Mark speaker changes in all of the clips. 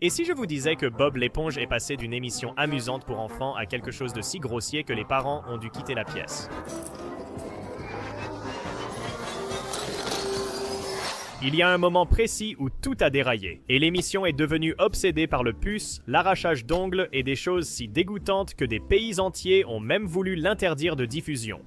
Speaker 1: Et si je vous disais que Bob l'éponge est passé d'une émission amusante pour enfants à quelque chose de si grossier que les parents ont dû quitter la pièce? Il y a un moment précis où tout a déraillé, et l'émission est devenue obsédée par le puce, l'arrachage d'ongles et des choses si dégoûtantes que des pays entiers ont même voulu l'interdire de diffusion.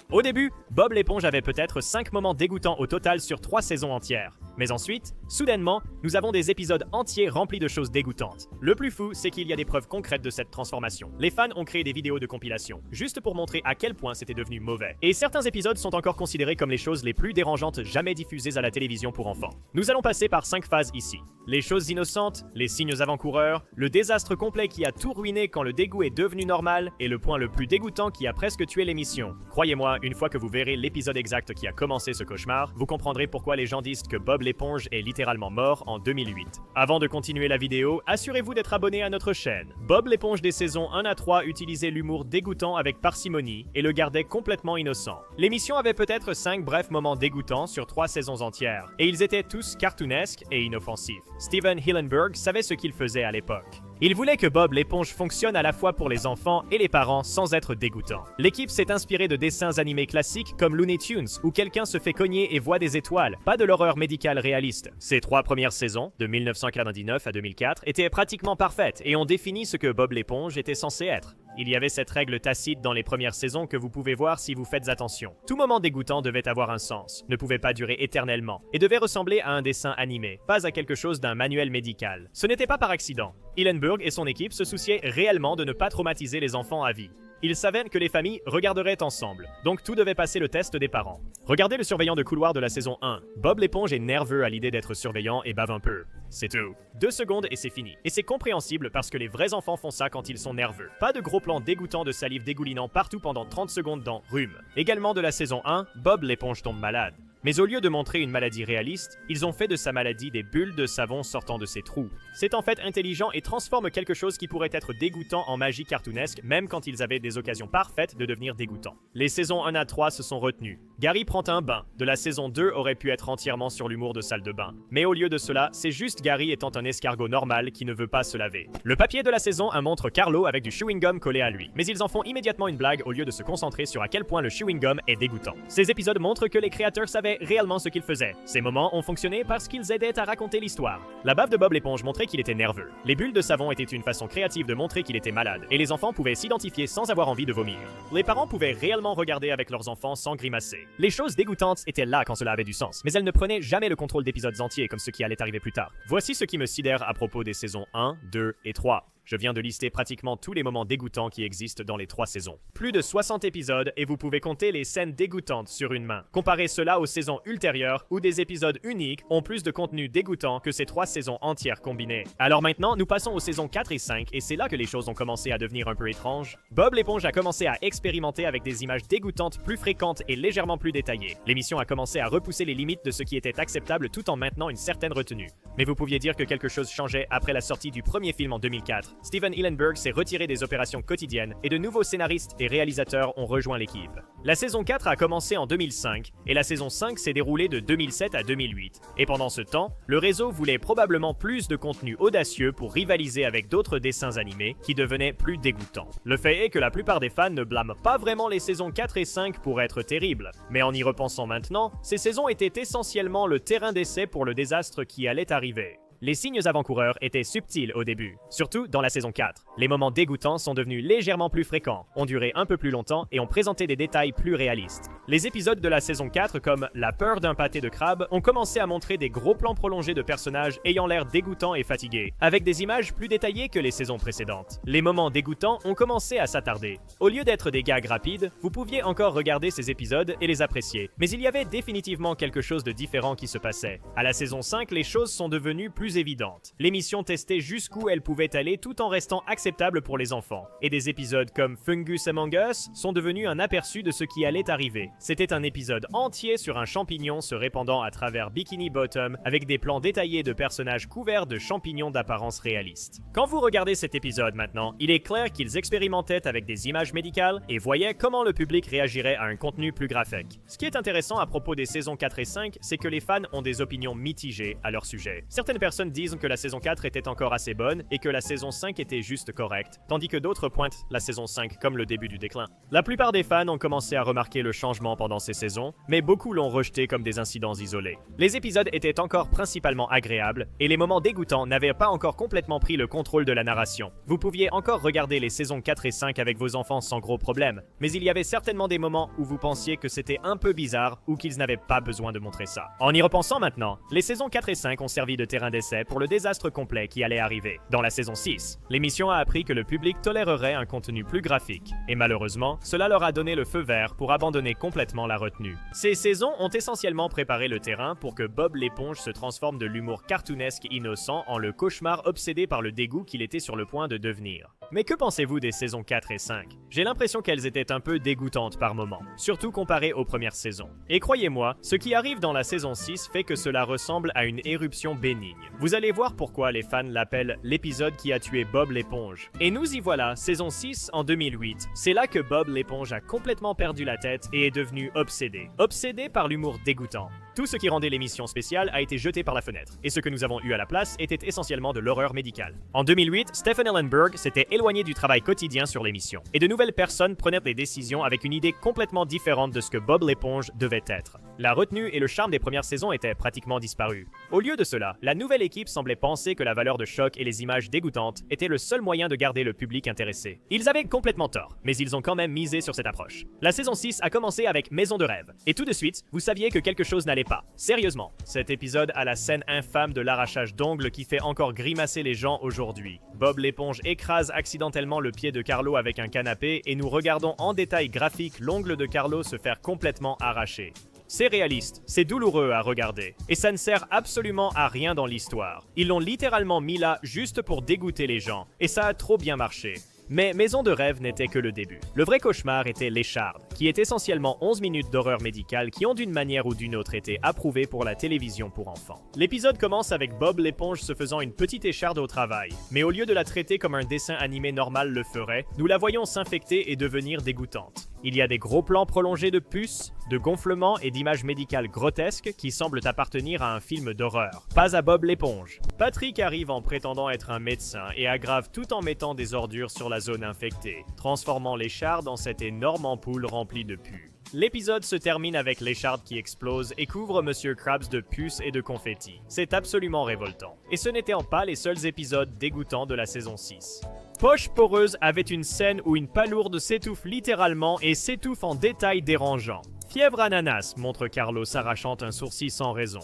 Speaker 1: Au début, Bob l'éponge avait peut-être 5 moments dégoûtants au total sur 3 saisons entières. Mais ensuite, soudainement, nous avons des épisodes entiers remplis de choses dégoûtantes. Le plus fou, c'est qu'il y a des preuves concrètes de cette transformation. Les fans ont créé des vidéos de compilation, juste pour montrer à quel point c'était devenu mauvais. Et certains épisodes sont encore considérés comme les choses les plus dérangeantes jamais diffusées à la télévision pour enfants. Nous allons passer par 5 phases ici. Les choses innocentes, les signes avant-coureurs, le désastre complet qui a tout ruiné quand le dégoût est devenu normal, et le point le plus dégoûtant qui a presque tué l'émission. Croyez-moi, une fois que vous verrez l'épisode exact qui a commencé ce cauchemar, vous comprendrez pourquoi les gens disent que Bob l'éponge est littéralement mort en 2008. Avant de continuer la vidéo, assurez-vous d'être abonné à notre chaîne. Bob l'éponge des saisons 1 à 3 utilisait l'humour dégoûtant avec parcimonie et le gardait complètement innocent. L'émission avait peut-être 5 brefs moments dégoûtants sur 3 saisons entières, et ils étaient tous cartoonesques et inoffensifs. Steven Hillenburg savait ce qu'il faisait à l'époque. Il voulait que Bob l'éponge fonctionne à la fois pour les enfants et les parents sans être dégoûtant. L'équipe s'est inspirée de dessins animés classiques comme Looney Tunes, où quelqu'un se fait cogner et voit des étoiles, pas de l'horreur médicale réaliste. Ces 3 premières saisons, de 1999 à 2004, étaient pratiquement parfaites et ont défini ce que Bob l'éponge était censé être. Il y avait cette règle tacite dans les premières saisons que vous pouvez voir si vous faites attention. Tout moment dégoûtant devait avoir un sens, ne pouvait pas durer éternellement, et devait ressembler à un dessin animé, pas à quelque chose d'un manuel médical. Ce n'était pas par accident. Hillenburg et son équipe se souciaient réellement de ne pas traumatiser les enfants à vie. Ils savaient que les familles regarderaient ensemble, donc tout devait passer le test des parents. Regardez le surveillant de couloir de la saison 1. Bob l'éponge est nerveux à l'idée d'être surveillant et bave un peu. C'est tout. 2 secondes et c'est fini. Et c'est compréhensible parce que les vrais enfants font ça quand ils sont nerveux. Pas de gros plans dégoûtants de salive dégoulinant partout pendant 30 secondes dans Rhume. Également de la saison 1, Bob l'éponge tombe malade. Mais au lieu de montrer une maladie réaliste, ils ont fait de sa maladie des bulles de savon sortant de ses trous. C'est en fait intelligent et transforme quelque chose qui pourrait être dégoûtant en magie cartoonesque, même quand ils avaient des occasions parfaites de devenir dégoûtants. Les saisons 1 à 3 se sont retenues. Gary prend un bain. De la saison 2 aurait pu être entièrement sur l'humour de salle de bain. Mais au lieu de cela, c'est juste Gary étant un escargot normal qui ne veut pas se laver. Le papier de la saison 1 montre Carlo avec du chewing-gum collé à lui. Mais ils en font immédiatement une blague au lieu de se concentrer sur à quel point le chewing-gum est dégoûtant. Ces épisodes montrent que les créateurs savaient réellement ce qu'ils faisaient. Ces moments ont fonctionné parce qu'ils aidaient à raconter l'histoire. La bave de Bob l'éponge montrait qu'il était nerveux. Les bulles de savon étaient une façon créative de montrer qu'il était malade, et les enfants pouvaient s'identifier sans avoir envie de vomir. Les parents pouvaient réellement regarder avec leurs enfants sans grimacer. Les choses dégoûtantes étaient là quand cela avait du sens, mais elles ne prenaient jamais le contrôle d'épisodes entiers comme ce qui allait arriver plus tard. Voici ce qui me sidère à propos des saisons 1, 2 et 3. Je viens de lister pratiquement tous les moments dégoûtants qui existent dans les 3 saisons. Plus de 60 épisodes et vous pouvez compter les scènes dégoûtantes sur une main. Comparez cela aux saisons ultérieures où des épisodes uniques ont plus de contenu dégoûtant que ces 3 saisons entières combinées. Alors maintenant, nous passons aux saisons 4 et 5 et c'est là que les choses ont commencé à devenir un peu étranges. Bob l'éponge a commencé à expérimenter avec des images dégoûtantes plus fréquentes et légèrement plus détaillées. L'émission a commencé à repousser les limites de ce qui était acceptable tout en maintenant une certaine retenue. Mais vous pouviez dire que quelque chose changeait après la sortie du premier film en 2004. Steven Hillenburg s'est retiré des opérations quotidiennes et de nouveaux scénaristes et réalisateurs ont rejoint l'équipe. La saison 4 a commencé en 2005 et la saison 5 s'est déroulée de 2007 à 2008. Et pendant ce temps, le réseau voulait probablement plus de contenu audacieux pour rivaliser avec d'autres dessins animés qui devenaient plus dégoûtants. Le fait est que la plupart des fans ne blâment pas vraiment les saisons 4 et 5 pour être terribles. Mais en y repensant maintenant, ces saisons étaient essentiellement le terrain d'essai pour le désastre qui allait arriver. Les signes avant-coureurs étaient subtils au début, surtout dans la saison 4. Les moments dégoûtants sont devenus légèrement plus fréquents, ont duré un peu plus longtemps et ont présenté des détails plus réalistes. Les épisodes de la saison 4 comme La peur d'un pâté de crabe ont commencé à montrer des gros plans prolongés de personnages ayant l'air dégoûtants et fatigués, avec des images plus détaillées que les saisons précédentes. Les moments dégoûtants ont commencé à s'attarder. Au lieu d'être des gags rapides, vous pouviez encore regarder ces épisodes et les apprécier, mais il y avait définitivement quelque chose de différent qui se passait. À la saison 5, les choses sont devenues plus plus évidentes. L'émission testait jusqu'où elle pouvait aller tout en restant acceptable pour les enfants. Et des épisodes comme Fungus Among Us sont devenus un aperçu de ce qui allait arriver. C'était un épisode entier sur un champignon se répandant à travers Bikini Bottom avec des plans détaillés de personnages couverts de champignons d'apparence réaliste. Quand vous regardez cet épisode maintenant, il est clair qu'ils expérimentaient avec des images médicales et voyaient comment le public réagirait à un contenu plus graphique. Ce qui est intéressant à propos des saisons 4 et 5, c'est que les fans ont des opinions mitigées à leur sujet. Certaines personnes disent que la saison 4 était encore assez bonne et que la saison 5 était juste correcte, tandis que d'autres pointent la saison 5 comme le début du déclin. La plupart des fans ont commencé à remarquer le changement pendant ces saisons, mais beaucoup l'ont rejeté comme des incidents isolés. Les épisodes étaient encore principalement agréables et les moments dégoûtants n'avaient pas encore complètement pris le contrôle de la narration. Vous pouviez encore regarder les saisons 4 et 5 avec vos enfants sans gros problème, mais il y avait certainement des moments où vous pensiez que c'était un peu bizarre ou qu'ils n'avaient pas besoin de montrer ça. En y repensant maintenant, les saisons 4 et 5 ont servi de terrain d'essai pour le désastre complet qui allait arriver. Dans la saison 6, l'émission a appris que le public tolérerait un contenu plus graphique, et malheureusement, cela leur a donné le feu vert pour abandonner complètement la retenue. Ces saisons ont essentiellement préparé le terrain pour que Bob l'éponge se transforme de l'humour cartoonesque innocent en le cauchemar obsédé par le dégoût qu'il était sur le point de devenir. Mais que pensez-vous des saisons 4 et 5? J'ai l'impression qu'elles étaient un peu dégoûtantes par moments, surtout comparées aux premières saisons. Et croyez-moi, ce qui arrive dans la saison 6 fait que cela ressemble à une éruption bénigne. Vous allez voir pourquoi les fans l'appellent l'épisode qui a tué Bob l'éponge. Et nous y voilà, saison 6 en 2008. C'est là que Bob l'éponge a complètement perdu la tête et est devenu obsédé. Obsédé par l'humour dégoûtant. Tout ce qui rendait l'émission spéciale a été jeté par la fenêtre, et ce que nous avons eu à la place était essentiellement de l'horreur médicale. En 2008, Stephen Ellenberg s'était éloigné du travail quotidien sur l'émission, et de nouvelles personnes prenaient des décisions avec une idée complètement différente de ce que Bob l'éponge devait être. La retenue et le charme des premières saisons étaient pratiquement disparus. Au lieu de cela, la nouvelle équipe semblait penser que la valeur de choc et les images dégoûtantes étaient le seul moyen de garder le public intéressé. Ils avaient complètement tort, mais ils ont quand même misé sur cette approche. La saison 6 a commencé avec Maison de rêve, et tout de suite, vous saviez que quelque chose n'allait pas. Sérieusement, cet épisode a la scène infâme de l'arrachage d'ongles qui fait encore grimacer les gens aujourd'hui. Bob l'éponge écrase accidentellement le pied de Carlo avec un canapé et nous regardons en détail graphique l'ongle de Carlo se faire complètement arracher. C'est réaliste, c'est douloureux à regarder, et ça ne sert absolument à rien dans l'histoire. Ils l'ont littéralement mis là juste pour dégoûter les gens, et ça a trop bien marché. Mais Maison de rêve n'était que le début. Le vrai cauchemar était L'Écharde, qui est essentiellement 11 minutes d'horreur médicale qui ont d'une manière ou d'une autre été approuvées pour la télévision pour enfants. L'épisode commence avec Bob l'éponge se faisant une petite écharde au travail, mais au lieu de la traiter comme un dessin animé normal le ferait, nous la voyons s'infecter et devenir dégoûtante. Il y a des gros plans prolongés de puces, de gonflements et d'images médicales grotesques qui semblent appartenir à un film d'horreur. Pas à Bob l'éponge. Patrick arrive en prétendant être un médecin et aggrave tout en mettant des ordures sur la zone infectée, transformant l'écharde en cette énorme ampoule remplie de pus. L'épisode se termine avec l'écharde qui explose et couvre Monsieur Krabs de puces et de confettis. C'est absolument révoltant. Et ce n'étaient pas les seuls épisodes dégoûtants de la saison 6. Poche Poreuse avait une scène où une palourde s'étouffe littéralement et s'étouffe en détails dérangeants. Fièvre ananas montre Carlo s'arrachant un sourcil sans raison.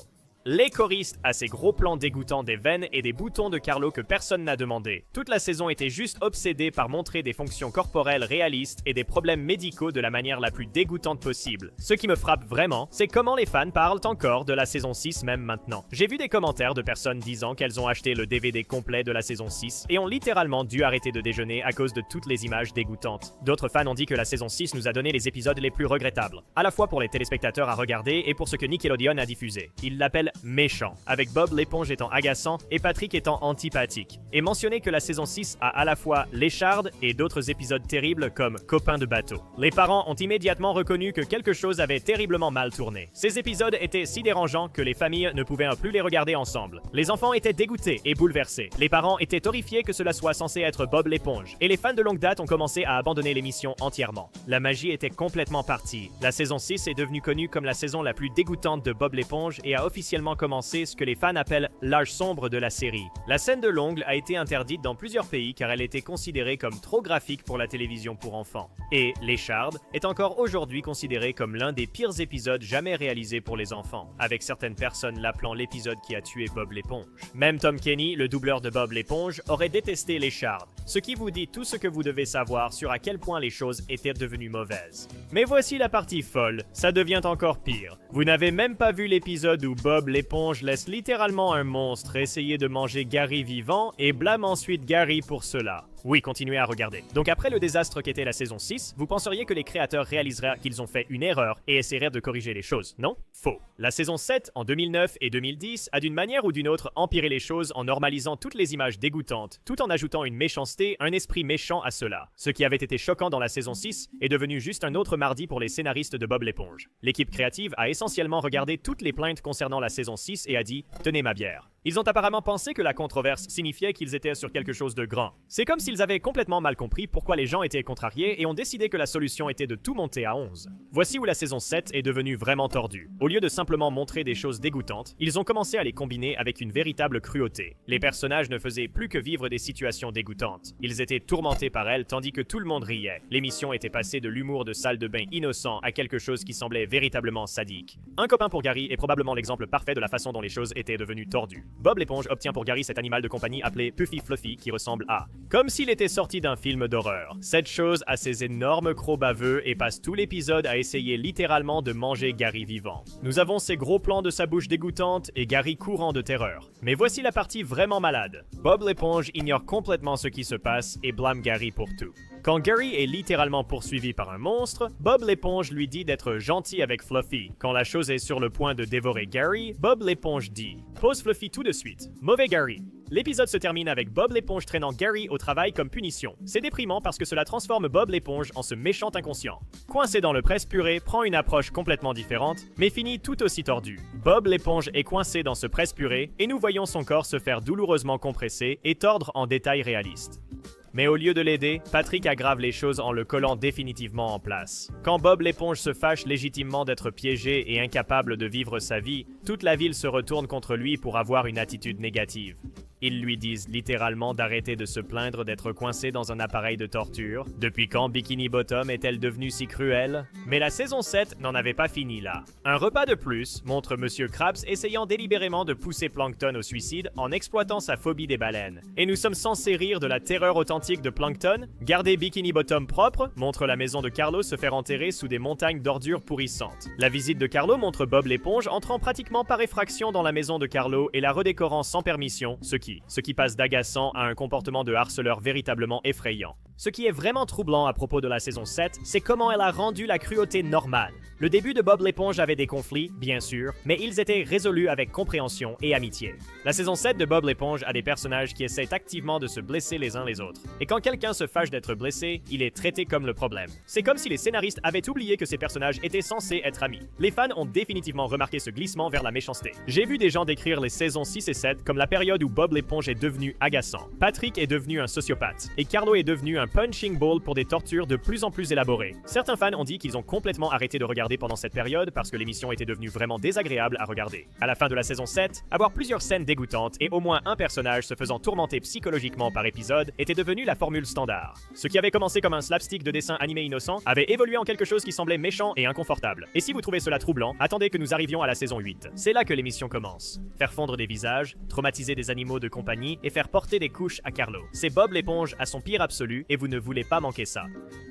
Speaker 1: Les choristes a ces gros plans dégoûtants des veines et des boutons de Carlo que personne n'a demandé. Toute la saison était juste obsédée par montrer des fonctions corporelles réalistes et des problèmes médicaux de la manière la plus dégoûtante possible. Ce qui me frappe vraiment, c'est comment les fans parlent encore de la saison 6 même maintenant. J'ai vu des commentaires de personnes disant qu'elles ont acheté le DVD complet de la saison 6 et ont littéralement dû arrêter de déjeuner à cause de toutes les images dégoûtantes. D'autres fans ont dit que la saison 6 nous a donné les épisodes les plus regrettables, à la fois pour les téléspectateurs à regarder et pour ce que Nickelodeon a diffusé. Ils l'appellent méchant, avec Bob l'éponge étant agaçant et Patrick étant antipathique, et mentionner que la saison 6 a à la fois l'écharde et d'autres épisodes terribles comme Copain de bateau. Les parents ont immédiatement reconnu que quelque chose avait terriblement mal tourné. Ces épisodes étaient si dérangeants que les familles ne pouvaient plus les regarder ensemble. Les enfants étaient dégoûtés et bouleversés. Les parents étaient horrifiés que cela soit censé être Bob l'éponge, et les fans de longue date ont commencé à abandonner l'émission entièrement. La magie était complètement partie. La saison 6 est devenue connue comme la saison la plus dégoûtante de Bob l'éponge et a officiellement commencé ce que les fans appellent l'âge sombre de la série. La scène de l'ongle a été interdite dans plusieurs pays car elle était considérée comme trop graphique pour la télévision pour enfants. Et l'écharde est encore aujourd'hui considérée comme l'un des pires épisodes jamais réalisés pour les enfants, avec certaines personnes l'appelant l'épisode qui a tué Bob l'éponge. Même Tom Kenny, le doubleur de Bob l'éponge, aurait détesté l'écharde. ce qui vous dit tout ce que vous devez savoir sur à quel point les choses étaient devenues mauvaises. Mais voici la partie folle, ça devient encore pire. Vous n'avez même pas vu l'épisode où Bob l'éponge laisse littéralement un monstre essayer de manger Gary vivant et blâme ensuite Gary pour cela. Oui, continuez à regarder. Donc après le désastre qu'était la saison 6, vous penseriez que les créateurs réaliseraient qu'ils ont fait une erreur et essaieraient de corriger les choses, non? Faux. La saison 7, en 2009 et 2010, a d'une manière ou d'une autre empiré les choses en normalisant toutes les images dégoûtantes, tout en ajoutant une méchanceté, un esprit méchant à cela. Ce qui avait été choquant dans la saison 6 est devenu juste un autre mardi pour les scénaristes de Bob l'éponge. L'équipe créative a essentiellement regardé toutes les plaintes concernant la saison 6 et a dit « Tenez ma bière ». Ils ont apparemment pensé que la controverse signifiait qu'ils étaient sur quelque chose de grand. C'est comme s'ils avaient complètement mal compris pourquoi les gens étaient contrariés et ont décidé que la solution était de tout monter à 11. Voici où la saison 7 est devenue vraiment tordue. Au lieu de simplement montrer des choses dégoûtantes, ils ont commencé à les combiner avec une véritable cruauté. Les personnages ne faisaient plus que vivre des situations dégoûtantes. Ils étaient tourmentés par elles tandis que tout le monde riait. L'émission était passée de l'humour de salle de bain innocent à quelque chose qui semblait véritablement sadique. Un copain pour Gary est probablement l'exemple parfait de la façon dont les choses étaient devenues tordues. Bob l'éponge obtient pour Gary cet animal de compagnie appelé Puffy Fluffy qui ressemble à... Comme s'il était sorti d'un film d'horreur. Cette chose a ses énormes crocs baveux et passe tout l'épisode à essayer littéralement de manger Gary vivant. Nous avons ces gros plans de sa bouche dégoûtante et Gary courant de terreur. Mais voici la partie vraiment malade. Bob l'éponge ignore complètement ce qui se passe et blâme Gary pour tout. Quand Gary est littéralement poursuivi par un monstre, Bob l'éponge lui dit d'être gentil avec Fluffy. Quand la chose est sur le point de dévorer Gary, Bob l'éponge dit « Pose Fluffy tout de suite. Mauvais Gary. » L'épisode se termine avec Bob l'éponge traînant Gary au travail comme punition. C'est déprimant parce que cela transforme Bob l'éponge en ce méchant inconscient. Coincé dans le presse-purée prend une approche complètement différente, mais finit tout aussi tordu. Bob l'éponge est coincé dans ce presse-purée et nous voyons son corps se faire douloureusement compresser et tordre en détails réalistes. Mais au lieu de l'aider, Patrick aggrave les choses en le collant définitivement en place. Quand Bob l'éponge se fâche légitimement d'être piégé et incapable de vivre sa vie, toute la ville se retourne contre lui pour avoir une attitude négative. Ils lui disent littéralement d'arrêter de se plaindre d'être coincé dans un appareil de torture. Depuis quand Bikini Bottom est-elle devenue si cruelle? Mais la saison 7 n'en avait pas fini là. Un repas de plus montre Monsieur Krabs essayant délibérément de pousser Plankton au suicide en exploitant sa phobie des baleines. Et nous sommes censés rire de la terreur authentique de Plankton? Garder Bikini Bottom propre montre la maison de Carlo se faire enterrer sous des montagnes d'ordures pourrissantes. La visite de Carlo montre Bob l'éponge entrant pratiquement par effraction dans la maison de Carlo et la redécorant sans permission, ce qui passe d'agaçant à un comportement de harceleur véritablement effrayant. Ce qui est vraiment troublant à propos de la saison 7, c'est comment elle a rendu la cruauté normale. Le début de Bob l'éponge avait des conflits, bien sûr, mais ils étaient résolus avec compréhension et amitié. La saison 7 de Bob l'éponge a des personnages qui essaient activement de se blesser les uns les autres. Et quand quelqu'un se fâche d'être blessé, il est traité comme le problème. C'est comme si les scénaristes avaient oublié que ces personnages étaient censés être amis. Les fans ont définitivement remarqué ce glissement vers la méchanceté. J'ai vu des gens décrire les saisons 6 et 7 comme la période où Bob l'éponge est devenu agaçant. Patrick est devenu un sociopathe. Et Carlo est devenu un punching ball pour des tortures de plus en plus élaborées. Certains fans ont dit qu'ils ont complètement arrêté de regarder pendant cette période parce que l'émission était devenue vraiment désagréable à regarder. À la fin de la saison 7, avoir plusieurs scènes dégoûtantes et au moins un personnage se faisant tourmenter psychologiquement par épisode était devenu la formule standard. Ce qui avait commencé comme un slapstick de dessin animé innocent avait évolué en quelque chose qui semblait méchant et inconfortable. Et si vous trouvez cela troublant, attendez que nous arrivions à la saison 8. C'est là que l'émission commence. Faire fondre des visages, traumatiser des animaux de compagnie et faire porter des couches à Carlo. C'est Bob l'éponge à son pire absolu et vous ne voulez pas manquer ça.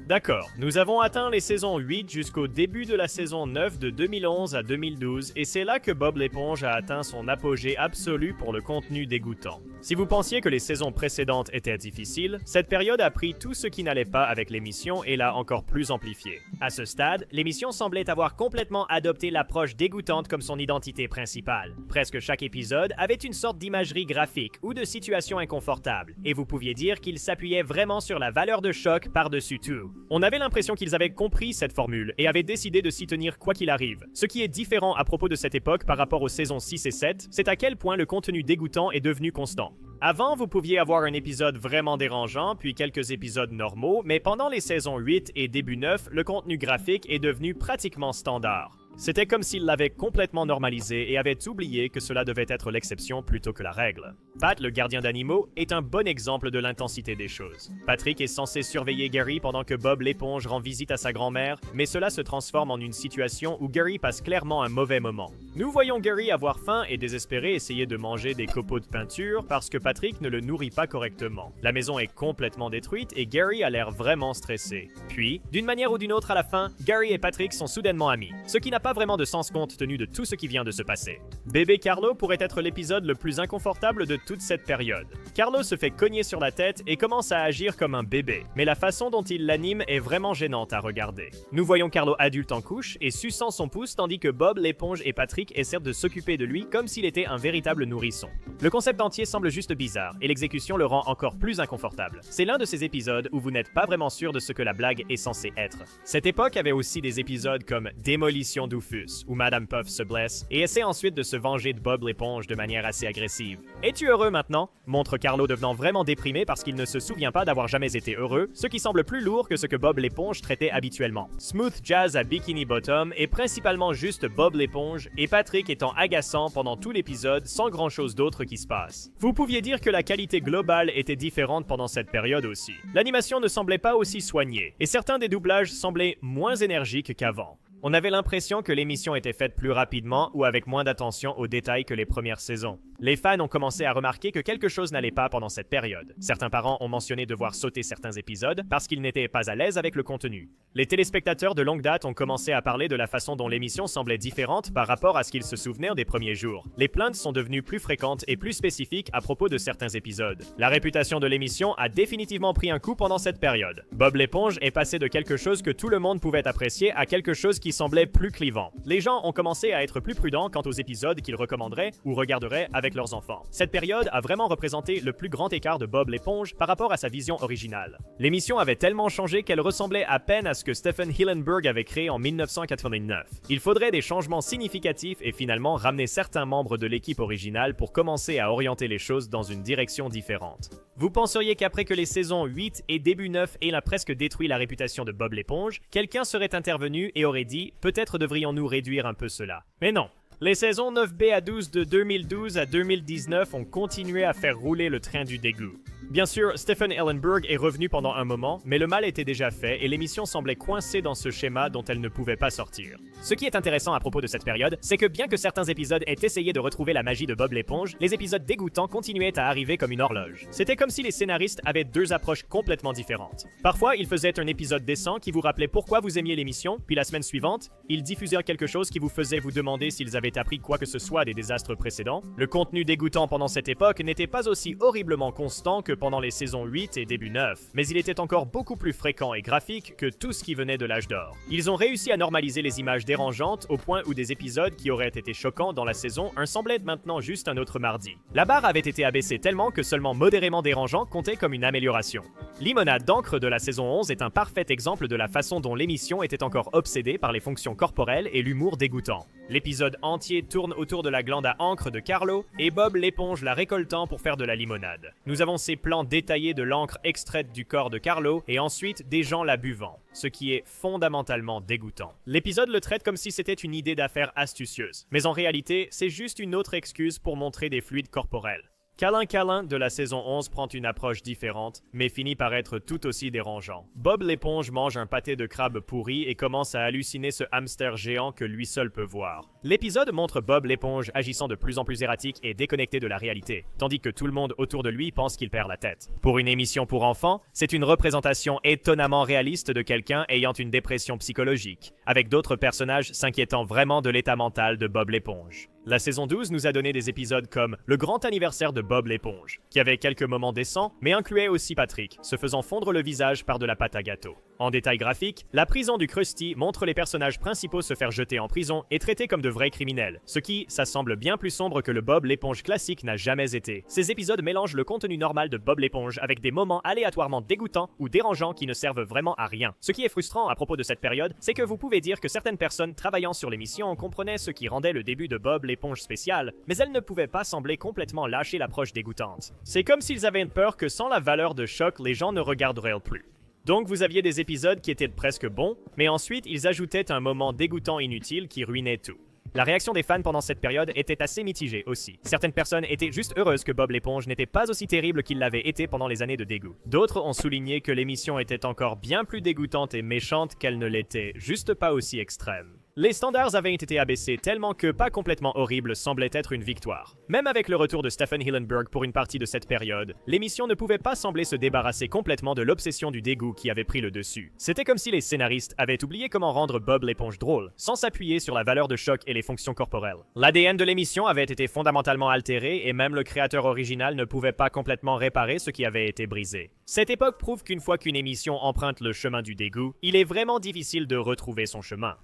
Speaker 1: D'accord, nous avons atteint les saisons 8 jusqu'au début de la saison 9 de 2011 à 2012 et c'est là que Bob l'éponge a atteint son apogée absolu pour le contenu dégoûtant. Si vous pensiez que les saisons précédentes étaient difficiles, cette période a pris tout ce qui n'allait pas avec l'émission et l'a encore plus amplifié. À ce stade, l'émission semblait avoir complètement adopté l'approche dégoûtante comme son identité principale. Presque chaque épisode avait une sorte d'imagerie graphique ou de situation inconfortable, et vous pouviez dire qu'il s'appuyait vraiment sur la valeur de choc par-dessus tout. On avait l'impression qu'ils avaient compris cette formule et avaient décidé de s'y tenir quoi qu'il arrive. Ce qui est différent à propos de cette époque par rapport aux saisons 6 et 7, c'est à quel point le contenu dégoûtant est devenu constant. Avant, vous pouviez avoir un épisode vraiment dérangeant, puis quelques épisodes normaux, mais pendant les saisons 8 et début 9, le contenu graphique est devenu pratiquement standard. C'était comme s'ils l'avaient complètement normalisé et avaient oublié que cela devait être l'exception plutôt que la règle. Pat, le gardien d'animaux, est un bon exemple de l'intensité des choses. Patrick est censé surveiller Gary pendant que Bob l'éponge rend visite à sa grand-mère, mais cela se transforme en une situation où Gary passe clairement un mauvais moment. Nous voyons Gary avoir faim et désespéré essayer de manger des copeaux de peinture parce que Patrick ne le nourrit pas correctement. La maison est complètement détruite et Gary a l'air vraiment stressé. Puis, d'une manière ou d'une autre à la fin, Gary et Patrick sont soudainement amis, ce qui n'a pas vraiment de sens compte tenu de tout ce qui vient de se passer. Bébé Carlo pourrait être l'épisode le plus inconfortable de toute cette période. Carlo se fait cogner sur la tête et commence à agir comme un bébé, mais la façon dont il l'anime est vraiment gênante à regarder. Nous voyons Carlo adulte en couche et suçant son pouce tandis que Bob l'éponge et Patrick essaient de s'occuper de lui comme s'il était un véritable nourrisson. Le concept entier semble juste bizarre et l'exécution le rend encore plus inconfortable. C'est l'un de ces épisodes où vous n'êtes pas vraiment sûr de ce que la blague est censée être. Cette époque avait aussi des épisodes comme Démolition Doofus, où Madame Puff se blesse et essaie ensuite de se venger de Bob l'éponge de manière assez agressive. Es-tu heureux maintenant? Montre Carlo devenant vraiment déprimé parce qu'il ne se souvient pas d'avoir jamais été heureux, ce qui semble plus lourd que ce que Bob l'éponge traitait habituellement. Smooth Jazz à Bikini Bottom est principalement juste Bob l'éponge et Patrick étant agaçant pendant tout l'épisode sans grand chose d'autre qui se passe. Vous pouviez dire que la qualité globale était différente pendant cette période aussi. L'animation ne semblait pas aussi soignée et certains des doublages semblaient moins énergiques qu'avant. On avait l'impression que l'émission était faite plus rapidement ou avec moins d'attention aux détails que les premières saisons. Les fans ont commencé à remarquer que quelque chose n'allait pas pendant cette période. Certains parents ont mentionné devoir sauter certains épisodes parce qu'ils n'étaient pas à l'aise avec le contenu. Les téléspectateurs de longue date ont commencé à parler de la façon dont l'émission semblait différente par rapport à ce qu'ils se souvenaient des premiers jours. Les plaintes sont devenues plus fréquentes et plus spécifiques à propos de certains épisodes. La réputation de l'émission a définitivement pris un coup pendant cette période. Bob l'éponge est passé de quelque chose que tout le monde pouvait apprécier à quelque chose qui semblait plus clivant. Les gens ont commencé à être plus prudents quant aux épisodes qu'ils recommanderaient ou regarderaient avec leurs enfants. Cette période a vraiment représenté le plus grand écart de Bob l'éponge par rapport à sa vision originale. L'émission avait tellement changé qu'elle ressemblait à peine à ce que Stephen Hillenburg avait créé en 1989. Il faudrait des changements significatifs et finalement ramener certains membres de l'équipe originale pour commencer à orienter les choses dans une direction différente. Vous penseriez qu'après que les saisons 8 et début 9 aient presque détruit la réputation de Bob l'éponge, quelqu'un serait intervenu et aurait dit « Peut-être devrions-nous réduire un peu cela ». Mais non. Les saisons 9B à 12 de 2012 à 2019 ont continué à faire rouler le train du dégoût. Bien sûr, Stephen Hillenburg est revenu pendant un moment, mais le mal était déjà fait et l'émission semblait coincée dans ce schéma dont elle ne pouvait pas sortir. Ce qui est intéressant à propos de cette période, c'est que bien que certains épisodes aient essayé de retrouver la magie de Bob l'éponge, les épisodes dégoûtants continuaient à arriver comme une horloge. C'était comme si les scénaristes avaient deux approches complètement différentes. Parfois, ils faisaient un épisode décent qui vous rappelait pourquoi vous aimiez l'émission, puis la semaine suivante, ils diffusaient quelque chose qui vous faisait vous demander s'ils avaient appris quoi que ce soit des désastres précédents. Le contenu dégoûtant pendant cette époque n'était pas aussi horriblement constant que pendant les saisons 8 et début 9, mais il était encore beaucoup plus fréquent et graphique que tout ce qui venait de l'âge d'or. Ils ont réussi à normaliser les images dérangeantes au point où des épisodes qui auraient été choquants dans la saison 1 semblaient maintenant juste un autre mardi. La barre avait été abaissée tellement que seulement modérément dérangeant comptait comme une amélioration. Limonade d'encre de la saison 11 est un parfait exemple de la façon dont l'émission était encore obsédée par les fonctions corporelles et l'humour dégoûtant. L'épisode entier tourne autour de la glande à encre de Carlo et Bob l'éponge la récoltant pour faire de la limonade. Nous avons ces plans détaillés de l'encre extraite du corps de Carlo et ensuite des gens la buvant, ce qui est fondamentalement dégoûtant. L'épisode le traite comme si c'était une idée d'affaires astucieuse, mais en réalité, c'est juste une autre excuse pour montrer des fluides corporels. Câlin Câlin de la saison 11 prend une approche différente, mais finit par être tout aussi dérangeant. Bob l'éponge mange un pâté de crabe pourri et commence à halluciner ce hamster géant que lui seul peut voir. L'épisode montre Bob l'éponge agissant de plus en plus erratique et déconnecté de la réalité, tandis que tout le monde autour de lui pense qu'il perd la tête. Pour une émission pour enfants, c'est une représentation étonnamment réaliste de quelqu'un ayant une dépression psychologique, avec d'autres personnages s'inquiétant vraiment de l'état mental de Bob l'éponge. La saison 12 nous a donné des épisodes comme Le grand anniversaire de Bob l'éponge, qui avait quelques moments décents, mais incluait aussi Patrick, se faisant fondre le visage par de la pâte à gâteau. En détail graphique, la prison du Krusty montre les personnages principaux se faire jeter en prison et traités comme de vrais criminels, ce qui, ça semble bien plus sombre que le Bob l'éponge classique n'a jamais été. Ces épisodes mélangent le contenu normal de Bob l'éponge avec des moments aléatoirement dégoûtants ou dérangeants qui ne servent vraiment à rien. Ce qui est frustrant à propos de cette période, c'est que vous pouvez dire que certaines personnes travaillant sur l'émission comprenaient ce qui rendait le début de Bob l'éponge spécial, mais elles ne pouvaient pas sembler complètement lâcher l'approche dégoûtante. C'est comme s'ils avaient peur que sans la valeur de choc, les gens ne regarderaient plus. Donc vous aviez des épisodes qui étaient presque bons, mais ensuite ils ajoutaient un moment dégoûtant inutile qui ruinait tout. La réaction des fans pendant cette période était assez mitigée aussi. Certaines personnes étaient juste heureuses que Bob l'éponge n'était pas aussi terrible qu'il l'avait été pendant les années de dégoût. D'autres ont souligné que l'émission était encore bien plus dégoûtante et méchante qu'elle ne l'était, juste pas aussi extrême. Les standards avaient été abaissés tellement que pas complètement horrible semblait être une victoire. Même avec le retour de Stephen Hillenburg pour une partie de cette période, l'émission ne pouvait pas sembler se débarrasser complètement de l'obsession du dégoût qui avait pris le dessus. C'était comme si les scénaristes avaient oublié comment rendre Bob l'éponge drôle, sans s'appuyer sur la valeur de choc et les fonctions corporelles. L'ADN de l'émission avait été fondamentalement altéré et même le créateur original ne pouvait pas complètement réparer ce qui avait été brisé. Cette époque prouve qu'une fois qu'une émission emprunte le chemin du dégoût, il est vraiment difficile de retrouver son chemin.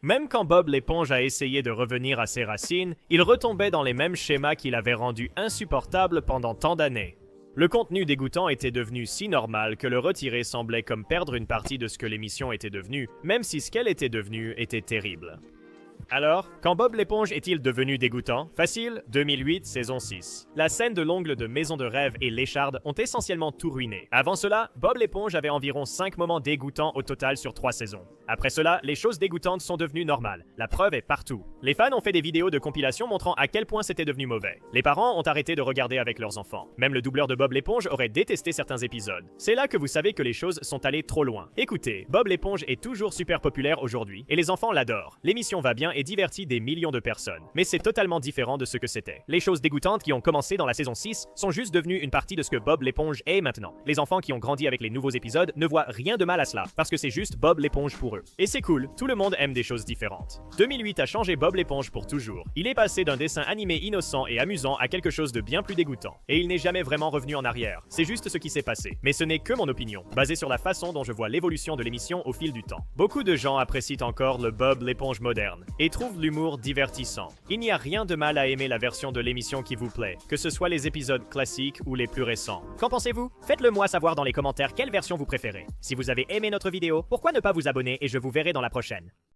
Speaker 1: Même quand Bob l'éponge a essayé de revenir à ses racines, il retombait dans les mêmes schémas qu'il avait rendus insupportables pendant tant d'années. Le contenu dégoûtant était devenu si normal que le retirer semblait comme perdre une partie de ce que l'émission était devenue, même si ce qu'elle était devenue était terrible. Alors, quand Bob l'éponge est-il devenu dégoûtant? Facile, 2008, saison 6. La scène de l'ongle de Maison de Rêve et Lécharde ont essentiellement tout ruiné. Avant cela, Bob l'éponge avait environ 5 moments dégoûtants au total sur 3 saisons. Après cela, les choses dégoûtantes sont devenues normales. La preuve est partout. Les fans ont fait des vidéos de compilation montrant à quel point c'était devenu mauvais. Les parents ont arrêté de regarder avec leurs enfants. Même le doubleur de Bob l'éponge aurait détesté certains épisodes. C'est là que vous savez que les choses sont allées trop loin. Écoutez, Bob l'éponge est toujours super populaire aujourd'hui, et les enfants l'adorent. L'émission va bien et divertit des millions de personnes. Mais c'est totalement différent de ce que c'était. Les choses dégoûtantes qui ont commencé dans la saison 6 sont juste devenues une partie de ce que Bob l'éponge est maintenant. Les enfants qui ont grandi avec les nouveaux épisodes ne voient rien de mal à cela, parce que c'est juste Bob l'éponge pour eux. Et c'est cool, tout le monde aime des choses différentes. 2008 a changé Bob l'éponge pour toujours. Il est passé d'un dessin animé innocent et amusant à quelque chose de bien plus dégoûtant. Et il n'est jamais vraiment revenu en arrière. C'est juste ce qui s'est passé. Mais ce n'est que mon opinion, basée sur la façon dont je vois l'évolution de l'émission au fil du temps. Beaucoup de gens apprécient encore le Bob l'éponge moderne, et trouvent l'humour divertissant. Il n'y a rien de mal à aimer la version de l'émission qui vous plaît, que ce soit les épisodes classiques ou les plus récents. Qu'en pensez-vous? Faites-le moi savoir dans les commentaires quelle version vous préférez. Si vous avez aimé notre vidéo, pourquoi ne pas vous abonner et je vous verrai dans la prochaine.